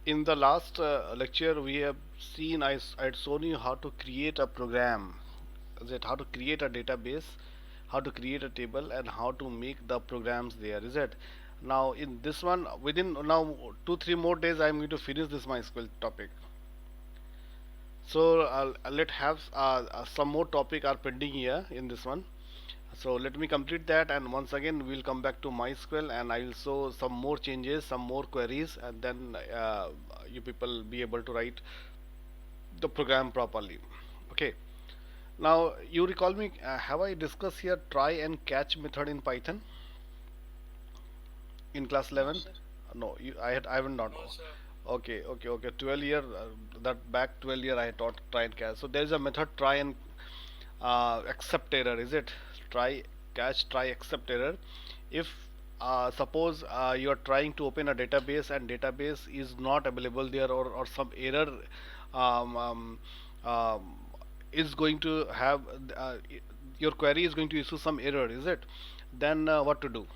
In the last lecture, we have seen I had shown you how to create a program, that how to create a database, how to create a table, and how to make the programs there. Is it? Now in this one, within now 2-3 more days, I am going to finish this MySQL topic. So let have some more topic are pending here in this one. So let me complete that, and once again we'll come back to MySQL, and I will show some more changes, some more queries, and then you people be able to write the program properly. Okay. Now you recall me, have I discussed here try and catch method in Python in class 11? No, I haven't not. Okay, okay, okay. 12 year, that back 12 year I taught try and catch. So there is a method try and accept error. Is it try catch try accept error? If suppose you are trying to open a database and database is not available there, or some error um, um, um, is going to have your query is going to issue some error, is it? Then what to do?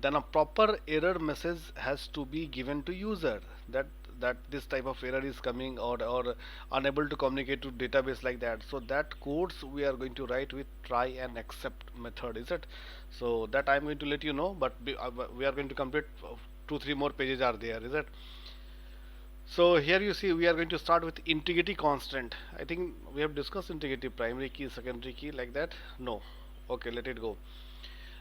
Then a proper error message has to be given to user, that this type of error is coming, or unable to communicate to database, like that. So that codes we are going to write with try and accept method, is it? So that I'm going to let you know, but we are going to complete 2-3 more pages are there, is it? So here you see we are going to start with integrity constant. I think we have discussed integrity primary key, secondary key, like that. No. Okay, let it go.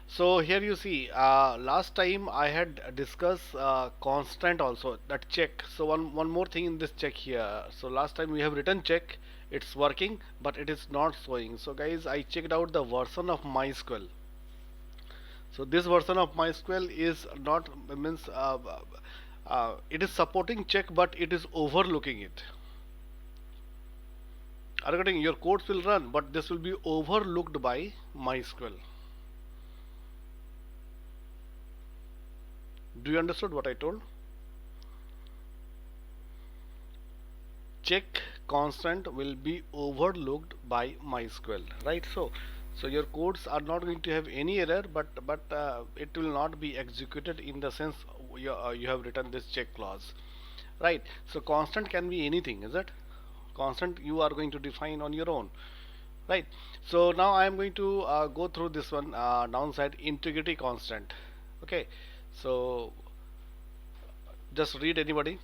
So here you see, last time I had discussed constant also, that check. So one more thing in this check here. So last time we have written check, it's working, but it is not showing. So guys, I checked out the version of MySQL. So this version of MySQL is not means it is supporting check, but it is overlooking it. Are you getting? Your codes will run, but this will be overlooked by MySQL. Do you understood what I told? Check constant will be overlooked by MySQL, right? So your codes are not going to have any error, but it will not be executed in the sense you have written this check clause, right? So constant can be anything, is it? Constant you are going to define on your own, right? So now I am going to go through this one, downside integrity constant. Okay, so just read, anybody?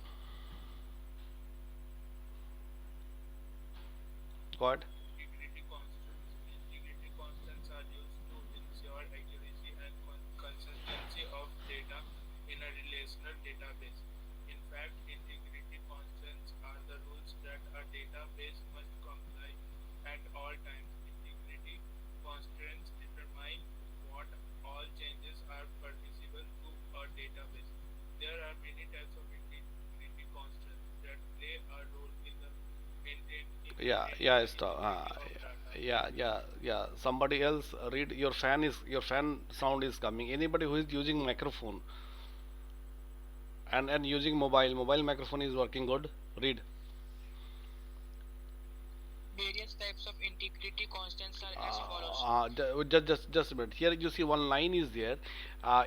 Go ahead. Yeah, yeah, stop. Yeah, yeah, yeah. Somebody else read. Your fan sound is coming. Anybody who is using microphone and using mobile microphone is working good. Read. Just a minute. Here you see one line is there.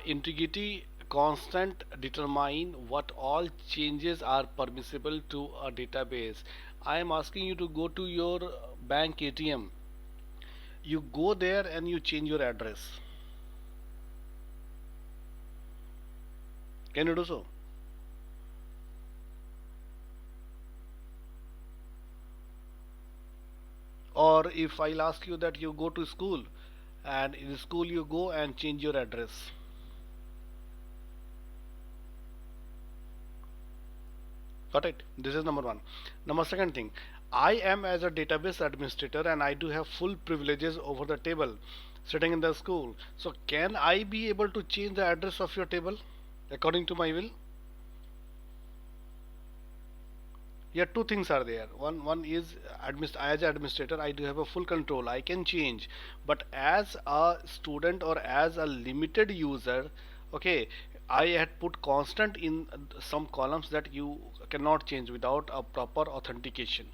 Integrity constant determine what all changes are permissible to a database. I am asking you to go to your bank ATM. You go there and you change your address. Can you do so? Or if I'll ask you that you go to school, and in school you go and change your address. Got it? This is number one. Number second thing, I am as a database administrator and I do have full privileges over the table sitting in the school. So can I be able to change the address of your table according to my will? Yeah, two things are there. One is as administrator I do have a full control, I can change. But as a student or as a limited user, okay, I had put constant in some columns that you cannot change without a proper authentication.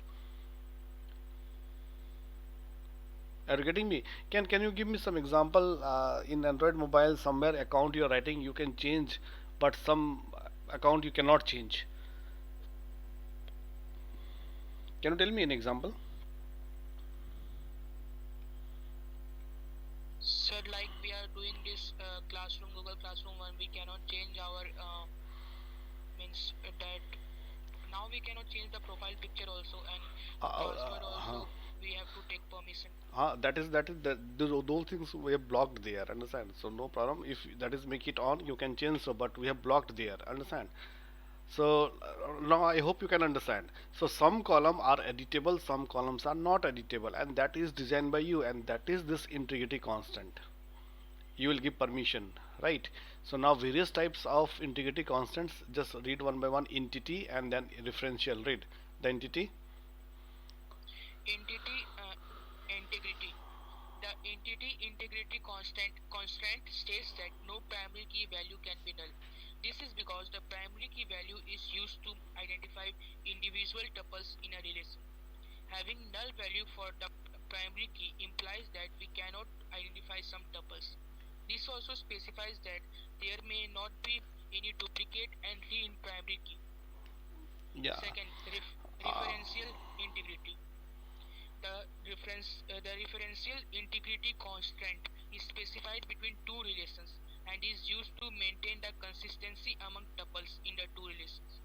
Are you getting me? Can you give me some example in Android mobile, somewhere account you are writing you can change, but some account you cannot change? Can you tell me an example? Sir, like we are doing this classroom, Google Classroom, and we cannot change our means that now we cannot change the profile picture also, and Uh, to uh, transfer uh, also we have to take permission. that those things we have blocked there, understand? So no problem. If that is make it on, you can change. So, but we have blocked there, understand? So now I hope you can understand. So some column are editable, some columns are not editable, and that is designed by you, and that is this integrity constant. You will give permission, right? So now various types of integrity constants. Just read one by one. Entity and then referential. Read the entity. Entity integrity. The entity integrity constraint states that no primary key value can be null. This is because the primary key value is used to identify individual tuples in a relation. Having null value for the primary key implies that we cannot identify some tuples. This also specifies that there may not be any duplicate entry in primary key. Yeah. Second, Uh, referential integrity. The referential integrity constraint is specified between two relations and is used to maintain the consistency among tuples in the two relations.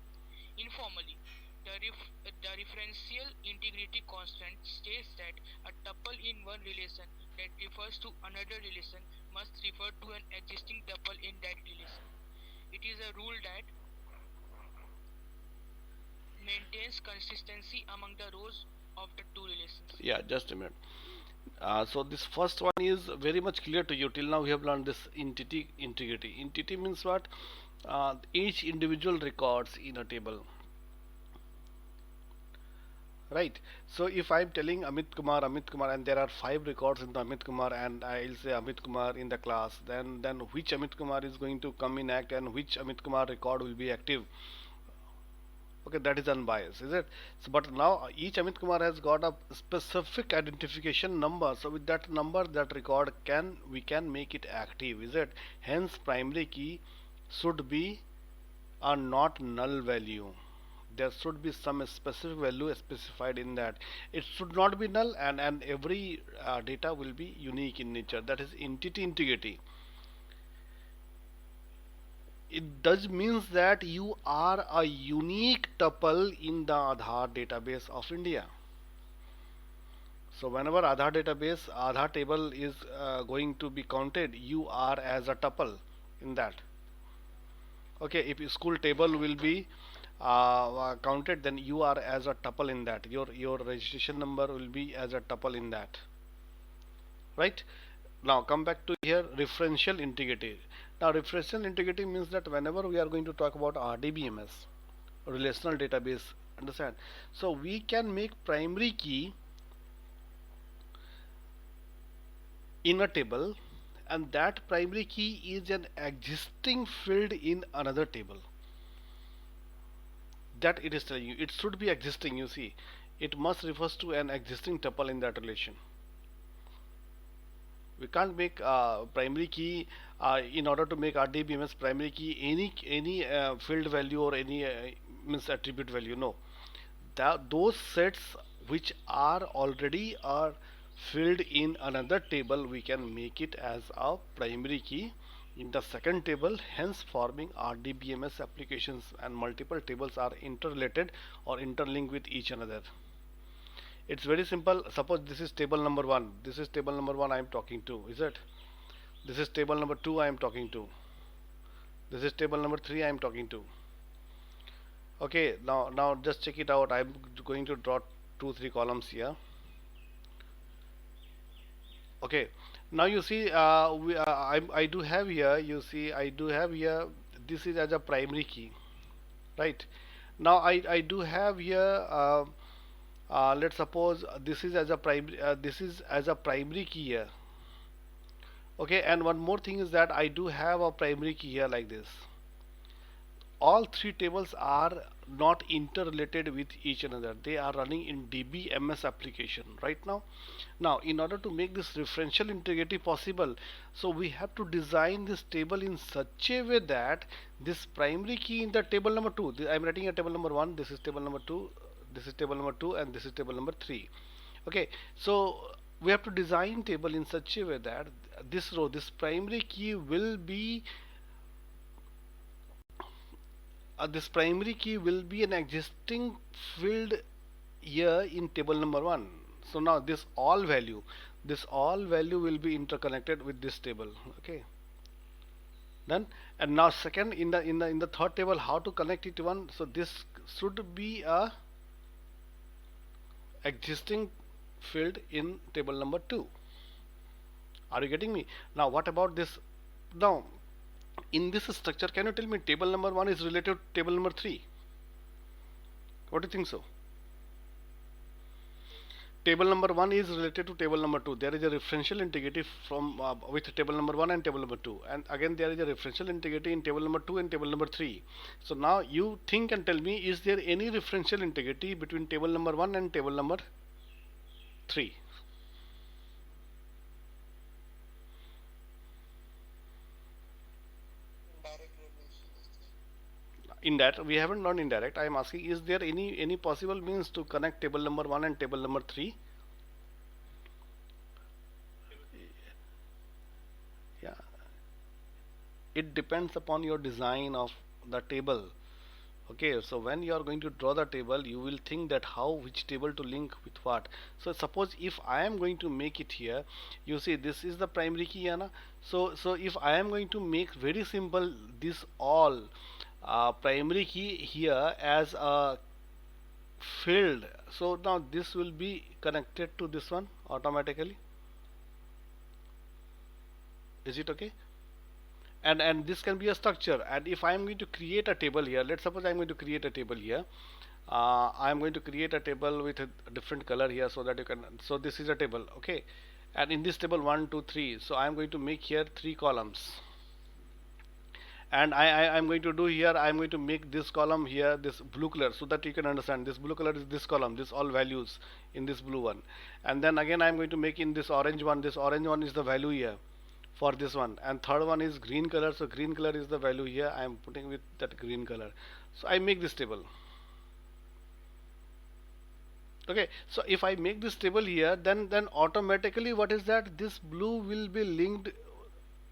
Informally, the referential integrity constant states that a tuple in one relation that refers to another relation must refer to an existing tuple in that relation. It is a rule that maintains consistency among the rows of the two relations. yeah, just a minute. So this first one is very much clear to you. Till now we have learned this entity integrity. Entity means what? Each individual records in a table, right? So if I'm telling Amit Kumar, and there are 5 records in the Amit Kumar, and I'll say Amit Kumar in the class, then which Amit Kumar is going to come in act, and which Amit Kumar record will be active? Okay, that is unbiased, is it? So, but now each Amit Kumar has got a specific identification number. So with that number, that record we can make it active, is it? Hence, primary key should be a not null value. There should be some specific value specified in that. It should not be null, and every data will be unique in nature. That is entity integrity. It does means that you are a unique tuple in the Aadhaar database of India. So whenever Aadhaar table is going to be counted, you are as a tuple in that. Okay, if school table will be counted, then you are as a tuple in that. Your registration number will be as a tuple in that, right? Now come back to here, referential integrity. Now referential integrity means that whenever we are going to talk about RDBMS, relational database, understand? So we can make primary key in a table, and that primary key is an existing field in another table. That it is telling you, it should be existing. You see, it must refers to an existing tuple in that relation. We can't make primary key in order to make RDBMS primary key any field value or any means attribute value. No, that those sets which are already are filled in another table, we can make it as a primary key in the second table, hence forming RDBMS applications, and multiple tables are interrelated or interlinked with each another. It's very simple. Suppose this is table number 1. This is table number 1 I am talking to, is it? This is table number 2 I am talking to. This is table number 3 I am talking to. Okay, now just check it out. I'm going to draw 2 3 columns here. Okay, now you see I do have here, you see I do have here, this is as a primary key, right? Now I do have here let's suppose this is as a primary key here. Okay, and one more thing is that I do have a primary key here like this. All 3 tables are not interrelated with each another. They are running in DBMS application right now. Now in order to make this referential integrity possible, so we have to design this table in such a way that this primary key in the table number 2, I'm writing a table number 1, this is table number 2, this is table number 2 and this is table number 3. Okay, so we have to design table in such a way that this row, this primary key will be an existing field here in table number 1. So now this all value will be interconnected with this table. Okay, done. And now second, in the third table, how to connect it to one? So this should be a existing field in table number 2. Are you getting me? Now what about this? Now in this structure, can you tell me table number 1 is related to table number 3? What do you think so? Table number 1 is related to table number 2. There is a referential integrity from with table number 1 and table number 2, and again there is a referential integrity in table number 2 and table number 3. So now you think and tell me, is there any referential integrity between table number 1 and table number 3? Indirect, we haven't learned indirect. I am asking, is there any possible means to connect table number 1 and table number 3? Yeah, it depends upon your design of the table. Okay, so when you are going to draw the table, you will think that how, which table to link with what. So suppose if I am going to make it here, you see this is the primary key, Anna. So if I am going to make very simple this all primary key here as a field, so now this will be connected to this one automatically. Is it okay? And this can be a structure, and if I am going to create a table here, let's suppose I am going to create a table here. I am going to create a table with a different color here, so that you can, so this is a table, okay, and in this table 1 2 3, so I am going to make here 3 columns, and I am going to do here, I am going to make this column here this blue color, so that you can understand this blue color is this column, this all values in this blue one, and then again I am going to make in this orange one, this orange one is the value here for this one, and third one is green color, so green color is the value here, I am putting with that green color. So I make this table. Okay, so if I make this table here, then automatically what is that, this blue will be linked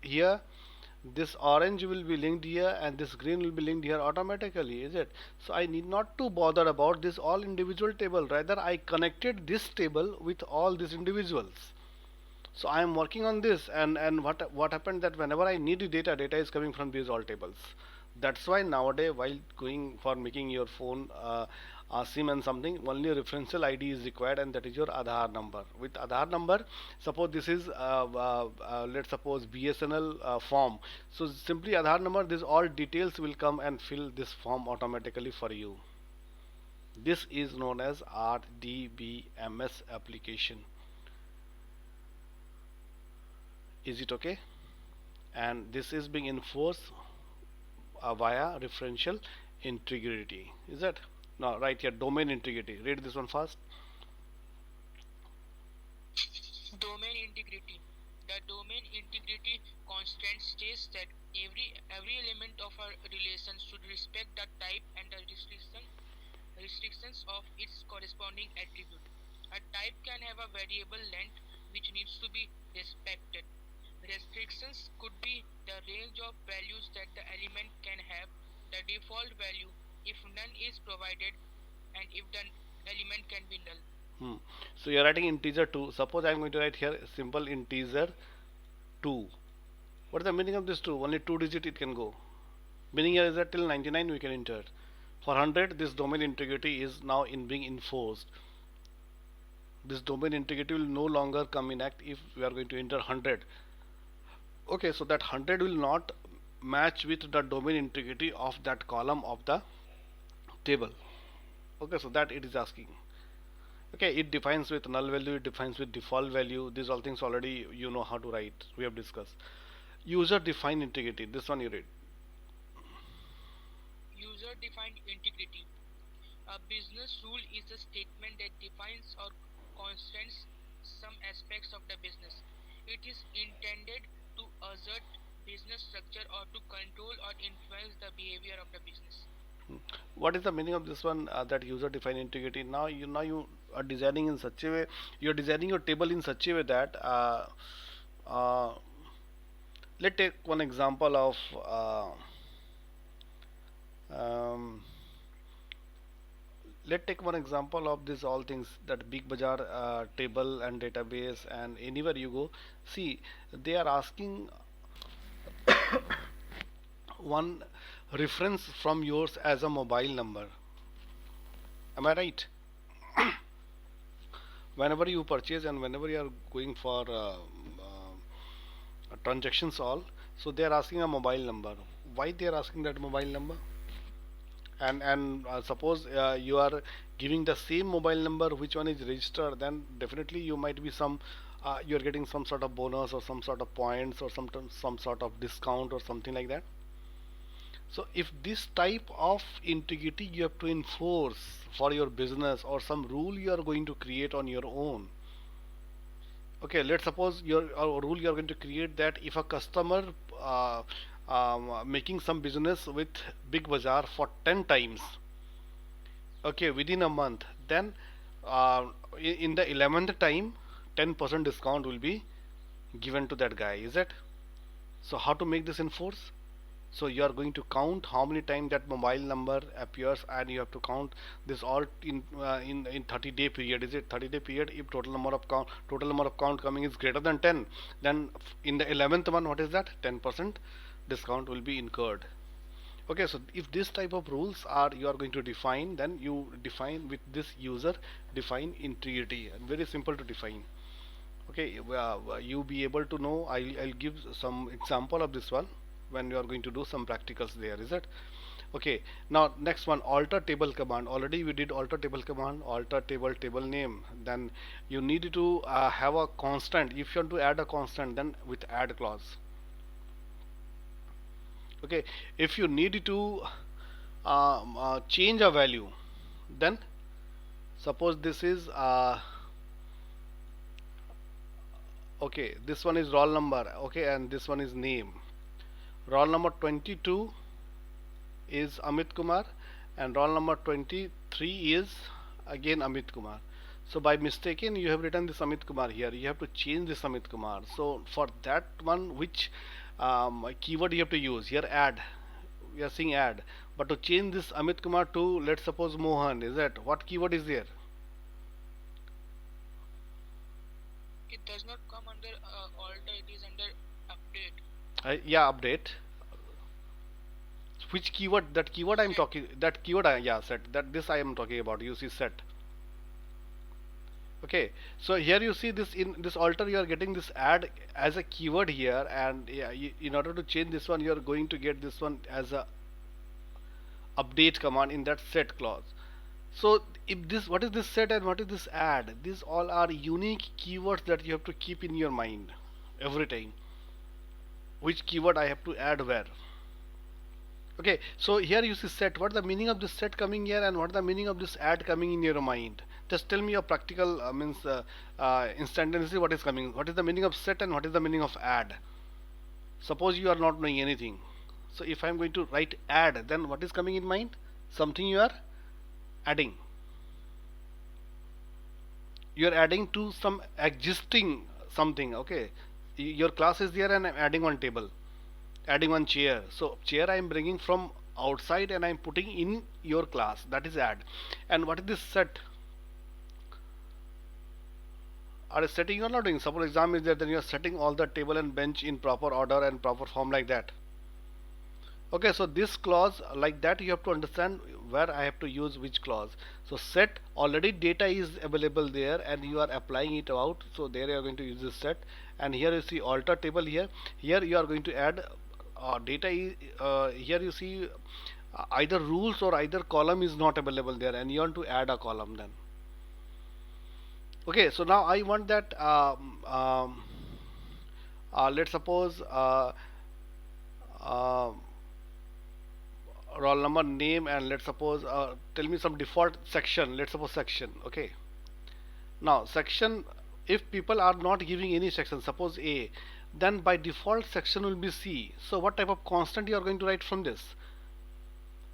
here, this orange will be linked here, and this green will be linked here automatically, is it? So I need not to bother about this all individual table, rather I connected this table with all these individuals. So I am working on this, and what happened that whenever I need data is coming from these all tables. That's why nowadays while going for making your phone SIM and something, only a referential ID is required, and that is your Aadhaar number. With Aadhaar number, suppose this is let's suppose BSNL form, so simply Aadhaar number, this all details will come and fill this form automatically for you. This is known as RDBMS application. Is it okay? And this is being enforced via referential integrity. Is that? Now right here, domain integrity. Read this one first. Domain integrity. The domain integrity constraint states that every element of a relation should respect the type and the restrictions of its corresponding attribute. A type can have a variable length which needs to be respected. Restrictions could be the range of values that the element can have, the default value if none is provided, and if the element can be null. So you are writing integer 2. Suppose I am going to write here simple integer 2. What is the meaning of this 2? Only 2 digit it can go. Meaning here is that till 99 we can enter. For 100, this domain integrity is now being enforced. This domain integrity will no longer come in act if we are going to enter 100. Okay, so that 100 will not match with the domain integrity of that column of the table. Okay, so that it is asking. Okay, it defines with null value, it defines with default value. These all things already you know how to write. We have discussed. User defined integrity. This one you read. User defined integrity. A business rule is a statement that defines or constrains some aspects of the business. It is intended to assert business structure or to control or influence the behavior of the business. What is the meaning of this one, that user defined integrity? Now you are designing in such a way, you're designing your table in such a way that uh, let's take one example of um, let's take one example of this all things, that big bazaar table and database, and anywhere you go, see, they are asking one reference from yours as a mobile number. Am I right? Whenever you purchase and whenever you are going for transactions all, so they are asking a mobile number. Why they are asking that mobile number? And suppose you are giving the same mobile number which one is registered, then definitely you might be some, you are getting some sort of bonus or some sort of points or some sort of discount or something like that. So if this type of integrity you have to enforce for your business, or some rule you are going to create on your own. Okay, let's suppose your rule you are going to create, that if a customer making some business with Big Bazaar for 10 times, okay, within a month, then uh, in the 11th time 10% discount will be given to that guy, is it? So how to make this enforce? So you are going to count how many times that mobile number appears, and you have to count this all in 30-day period. Is it 30-day period? If total number of count coming is greater than 10, then in the 11th one, what is that? 10% discount will be incurred. Okay, so if this type of rules are you are going to define, then you define with this user define integrity, and very simple to define. Okay, you be able to know. I'll give some example of this one when you are going to do some practicals there, is it? Okay, now next one, alter table command. Already we did alter table command, alter table name. Then you need to have a constant. If you want to add a constant, then with add clause. Okay, if you need to change a value, then suppose this is okay, this one is roll number, okay, and this one is name. Roll number 22 is Amit Kumar, and roll number 23 is again Amit Kumar. So by mistaken you have written this Amit Kumar here, you have to change this Amit Kumar. So for that one, which keyword you have to use here? Add. We are seeing add, but to change this Amit Kumar to, let's suppose, Mohan, is that what keyword is there? It does not come under alter, it is under update. Yeah, update. Which keyword? That keyword I'm Set. talking, that keyword yeah, set, that this I am talking about. You see set. Okay, so here you see this, in this alter you are getting this add as a keyword here, and yeah, in order to change this one you are going to get this one as a update command in that set clause. So if this, what is this set and what is this add? These all are unique keywords that you have to keep in your mind every time. Which keyword I have to add where? Okay, so here you see set. What is the meaning of this set coming here, and what is the meaning of this add coming in your mind? Just tell me your practical means instantaneously what is coming. What is the meaning of set and what is the meaning of add? Suppose you are not knowing anything. So if I am going to write add, then what is coming in mind? Something you are adding. You are adding to some existing something. Okay, your class is there and I'm adding one table, adding one chair. So chair I am bringing from outside and I am putting in your class. That is add. And what is this set? Are setting or not doing? Suppose exam is there, then you are setting all the table and bench in proper order and proper form like that. Okay, so this clause like that you have to understand where I have to use which clause. So set, already data is available there and you are applying it out, so there you are going to use this set. And here you see alter table here. Here you are going to add data is, here you see either rules or either column is not available there, and you want to add a column then. Okay, so now I want that let's suppose uh, roll number, name, and let's suppose tell me some default section. Let's suppose section. Okay, now section, if people are not giving any section, suppose A, then by default section will be C. So what type of constant you are going to write from this?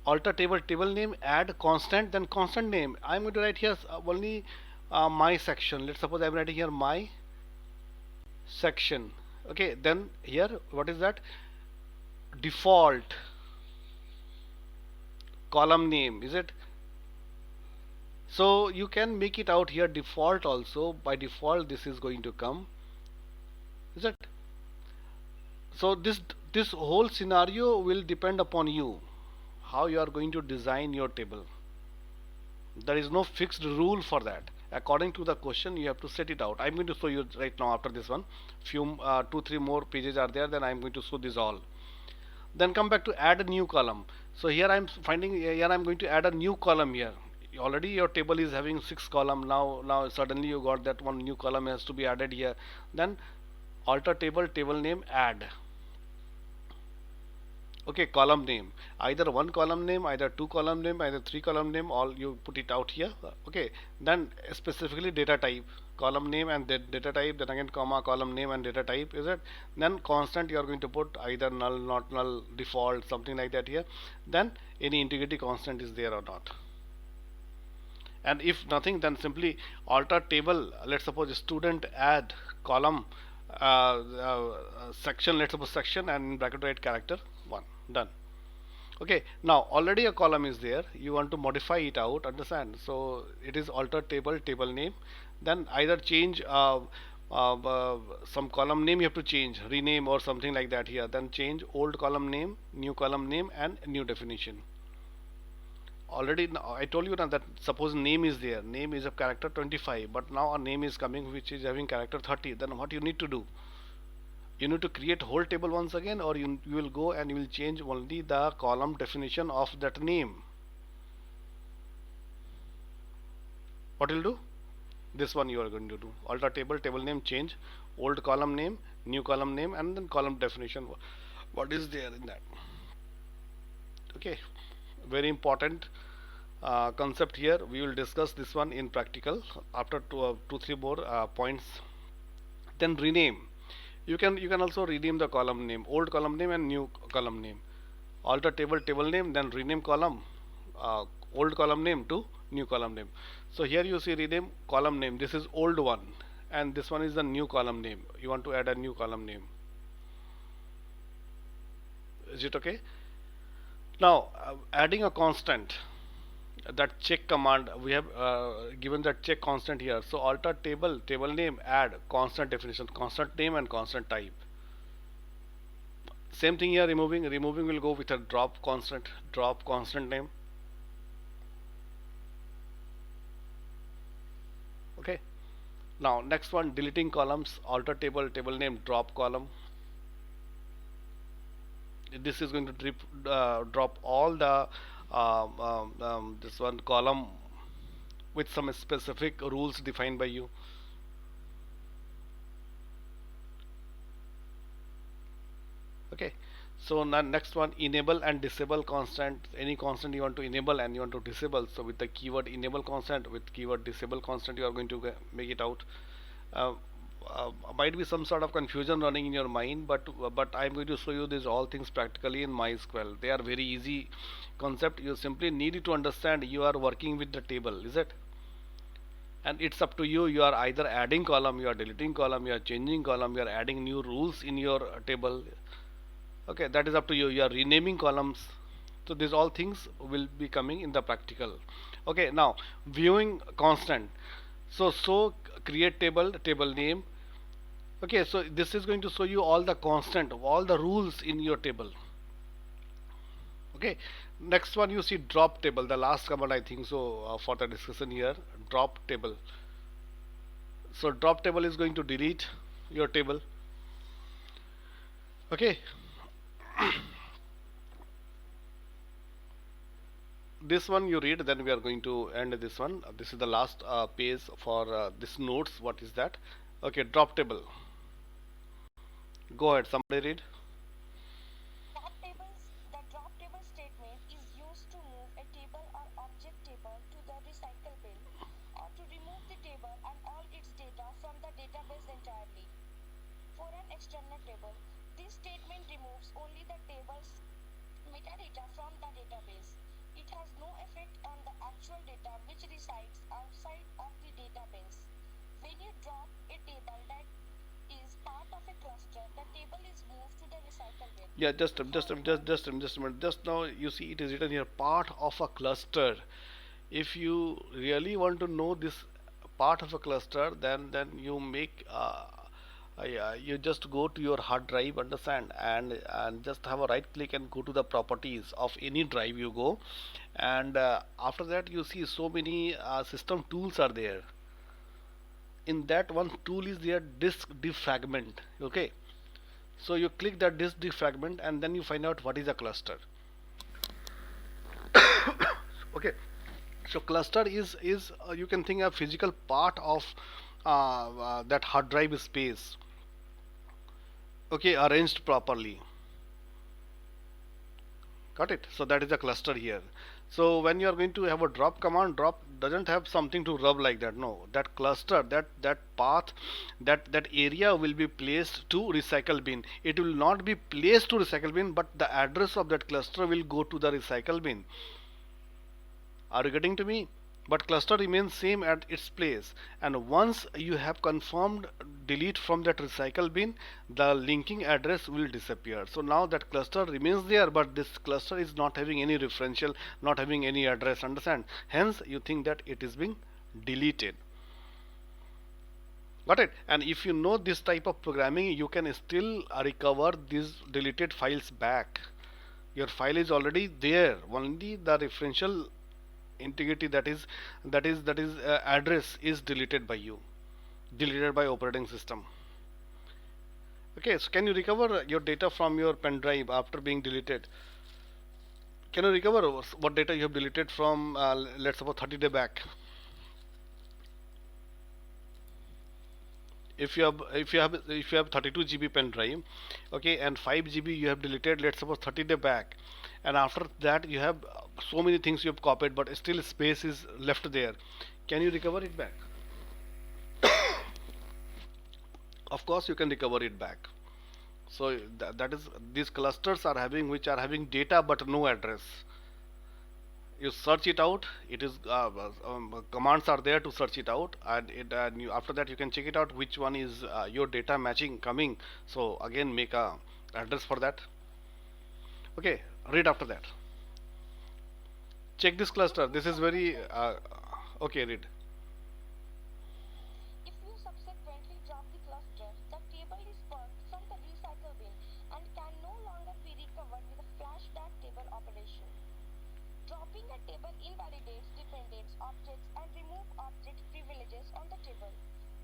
alter table name, add constant, then constant name. I'm going to write here only my section. Let's suppose I'm writing here my section. Okay, then here what is that? Default column name, is it? So you can make it out here default also. By default this is going to come, is it? So this whole scenario will depend upon you, how you are going to design your table. There is no fixed rule for that. According to the question you have to set it out. I'm going to show you right now. After this one, few 2-3 more pages are there, then I'm going to show this all. Then come back to add a new column. So here I'm finding, here I'm going to add a new column here. Already your table is having 6 column. Now suddenly you got that one new column has to be added here. Then alter table name, add. Okay, column name, either one column name, either two column name, either three column name, all you put it out here. Okay, then specifically data type, column name and data type, then again comma, column name and data type, is it? Then constant you are going to put either null, not null, default, something like that here. Then any integrity constant is there or not. And if nothing, then simply alter table. Let's suppose student, add column, section, let's suppose section, and in bracket write character 1. Done. Okay, now already a column is there, you want to modify it out, understand? So it is alter table name. Then either change some column name you have to change, rename or something like that here. Then change old column name, new column name, and new definition. Already I told you now that suppose name is there, name is of character 25, but now a name is coming which is having character 30. Then what you need to do, you need to create whole table once again, or you will go and you will change only the column definition of that name. What you'll do, this one you are going to do, alter table name, change old column name, new column name, and then column definition, what is there in that. Okay, very important concept here. We will discuss this one in practical after 2-3 more points. Then rename, you can also rename the column name, old column name and new column name. Alter table name, then rename column, old column name to new column name. So here you see rename column name, this is old one, and this one is the new column name. You want to add a new column name. Is it okay? Now adding a constant, that check command, we have given that check constant here. So alter table name, add constant definition, constant name and constant type. Same thing here, removing will go with a drop constant name. Okay, now next one, deleting columns, alter table name, drop column. This is going to drop all the this one column with some specific rules defined by you. Okay, so now next one, enable and disable constant. Any constant you want to enable and you want to disable, so with the keyword enable constant, with keyword disable constant, you are going to make it out. uh, might be some sort of confusion running in your mind, but I'm going to show you these all things practically in MySQL. They are very easy concept. You simply need to understand you are working with the table, is it? And it's up to you. You are either adding column, you are deleting column, you are changing column, you are adding new rules in your table. Okay, that is up to you. You are renaming columns. So these all things will be coming in the practical. Okay, now viewing constant. So create table name. Okay, so this is going to show you all the constant, all the rules in your table. Okay, next one you see drop table, the last command I think so for the discussion here, drop table. So drop table is going to delete your table. Okay, this one you read, then we are going to end this one. This is the last page for this notes. What is that? Okay, drop table. Go ahead, somebody read. The drop table statement is used to move a table or object table to the recycle bin, or to remove the table and all its data from the database entirely. For an external table, this statement removes only the table's metadata from the database. It has no effect on the actual data which resides outside of the database. When you drop a table that is part of a cluster, the table is moved to the recycle bin. Yeah, However, just a minute. Just now you see it is written here part of a cluster. If you really want to know this part of a cluster, then you make yeah, you just go to your hard drive, understand, and just have a right click and go to the properties of any drive you go, and after that you see so many system tools are there. In that one tool is there disk defragment. Okay, so you click that disk defragment and then you find out what is a cluster. Okay, so cluster is you can think a physical part of that hard drive space. Okay, arranged properly. Got it? So that is a cluster here. So when you are going to have a drop command, drop doesn't have something to rub like that. No, that cluster, that path, that area will be placed to recycle bin. It will not be placed to recycle bin, but the address of that cluster will go to the recycle bin. Are you getting to me? But cluster remains same at its place, and once you have confirmed delete from that recycle bin, the linking address will disappear. So now that cluster remains there, but this cluster is not having any referential, not having any address, understand? Hence you think that it is being deleted. Got it? And if you know this type of programming, you can still recover these deleted files back. Your file is already there, only the referential integrity, that is address is deleted by you, deleted by operating system. Okay, so can you recover your data from your pen drive after being deleted? Can you recover what data you have deleted from let's suppose 30 day back? If you have 32 GB pen drive, okay, and 5 GB you have deleted, let's suppose 30 day back, and after that you have so many things you have copied, but still space is left there. Can you recover it back? Of course you can recover it back. So that is, these clusters are having, which are having data but no address. You search it out, it is commands are there to search it out, and after that you can check it out which one is your data matching coming. So again make a address for that. Okay, read after that. Check this cluster, this is very okay, read. if you subsequently drop the cluster, the table is purged from the recycle bin and can no longer be recovered with a flashback table operation. Dropping a table invalidates dependents, objects, and remove object privileges on the table.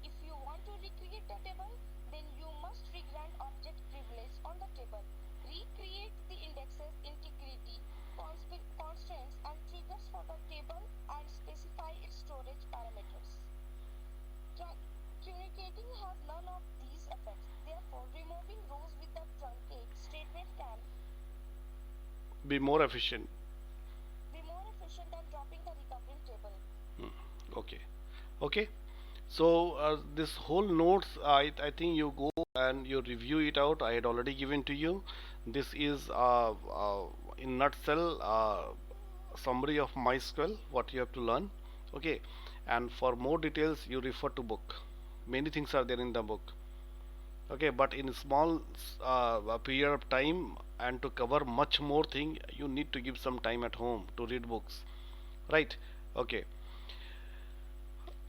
If you want to recreate the table, then you must regrant object privilege on the table, recreate the indexes integrity, constraints, and triggers for the table, and specify its storage parameters. Truncating has none of these effects. Therefore, removing rows with the truncate statement can Be more efficient. be more efficient than dropping the recovering table. Okay, okay. So this whole notes, I think you go and you review it out. I had already given to you. This is in nutshell summary of MySQL, what you have to learn. Okay, and for more details you refer to book. Many things are there in the book. Okay, but in small period of time, and to cover much more thing, you need to give some time at home to read books, right? Okay.